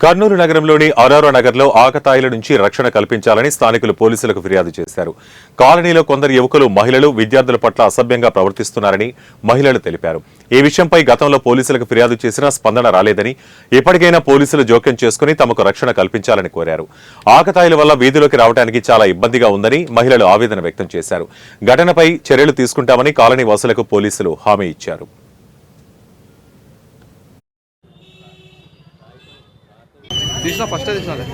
కర్నూలు నగరంలోని అరోరా నగర్లో ఆకతాయిల నుంచి రక్షణ కల్పించాలని స్థానికులు పోలీసులకు ఫిర్యాదు చేశారు. కాలనీలో కొందరు యువకులు మహిళలు విద్యార్థుల పట్ల అసభ్యంగా ప్రవర్తిస్తున్నారని మహిళలు తెలిపారు. ఈ విషయంపై గతంలో పోలీసులకు ఫిర్యాదు చేసినా స్పందన రాలేదని, ఇప్పటికైనా పోలీసులు జోక్యం చేసుకుని తమకు రక్షణ కల్పించాలని కోరారు. ఆకతాయిల వల్ల వీధిలోకి రావడానికి చాలా ఇబ్బందిగా ఉందని మహిళలు ఆవేదన వ్యక్తం చేశారు. ఘటనపై చర్యలు తీసుకుంటామని కాలనీ వాసులకు పోలీసులు హామీ ఇచ్చారు. తీసిన ఫస్ట్ తీసినాలే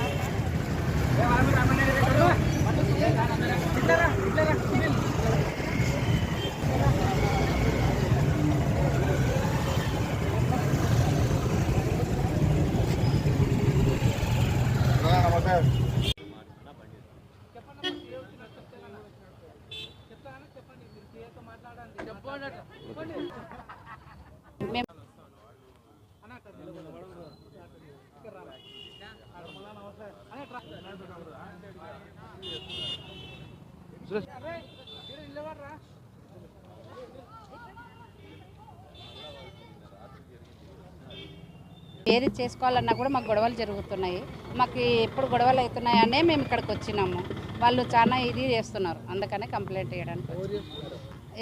ఏది చేసుకోవాలన్నా కూడా మాకు గొడవలు జరుగుతున్నాయి. మాకు ఎప్పుడు గొడవలు అవుతున్నాయనే మేము ఇక్కడికి వచ్చినాము. వాళ్ళు చాలా ఇది చేస్తున్నారు, అందుకనే కంప్లైంట్ చేయడానికి.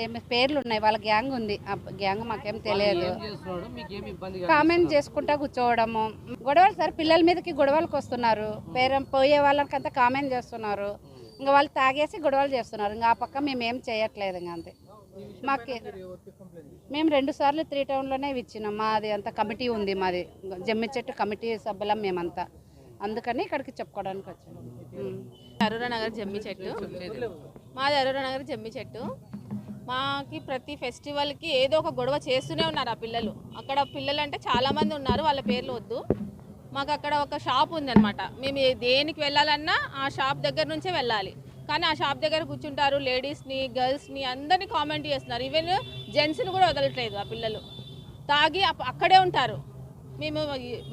ఏమి పేర్లు ఉన్నాయి, వాళ్ళ గ్యాంగ్ ఉంది. ఆ గ్యాంగ్ మాకేం తెలియదు. కామెంట్ చేసుకుంటా కూర్చోవడము, గొడవలు సార్ పిల్లల మీదకి గొడవలకు వస్తున్నారు. పోయే వాళ్ళకంతా కామెంట్ చేస్తున్నారు. ఇంకా వాళ్ళు తాగేసి గొడవలు చేస్తున్నారు. ఇంకా ఆ పక్క మేము ఏం చేయట్లేదు. ఇంకా అంతే. మాకు మేము 2 సార్లు 3 టౌన్లోనే ఇచ్చినాం. మాది అంత కమిటీ ఉంది, మాది జమ్మి చెట్టు కమిటీ సభ్యులం మేమంతా. అందుకని ఇక్కడికి చెప్పుకోవడానికి వచ్చాము. అరోరా నగర్ జమ్మి చెట్టు మాది. అరోరా నగర్ జమ్మి చెట్టు మాకి ప్రతి ఫెస్టివల్కి ఏదో ఒక గొడవ చేస్తూనే ఉన్నారు ఆ పిల్లలు. అక్కడ పిల్లలు అంటే చాలామంది ఉన్నారు, వాళ్ళ పేర్లు వద్దు. మాకు అక్కడ ఒక షాప్ ఉందన్నమాట. మేము దేనికి వెళ్ళాలన్నా ఆ షాప్ దగ్గర నుంచే వెళ్ళాలి. కానీ ఆ షాప్ దగ్గర కూర్చుంటారు, లేడీస్ని గర్ల్స్ని అందరినీ కామెంట్ చేస్తున్నారు. ఈవెన్ జెంట్స్ని కూడా వదలట్లేదు. ఆ పిల్లలు తాగి అక్కడే ఉంటారు. మేము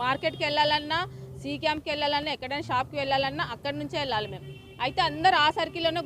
మార్కెట్కి వెళ్ళాలన్నా, సీ క్యాంప్కి వెళ్ళాలన్నా, ఎక్కడైనా షాప్కి వెళ్ళాలన్నా అక్కడి నుంచే వెళ్ళాలి మేము. అయితే అందరు ఆ సర్కిల్లోనే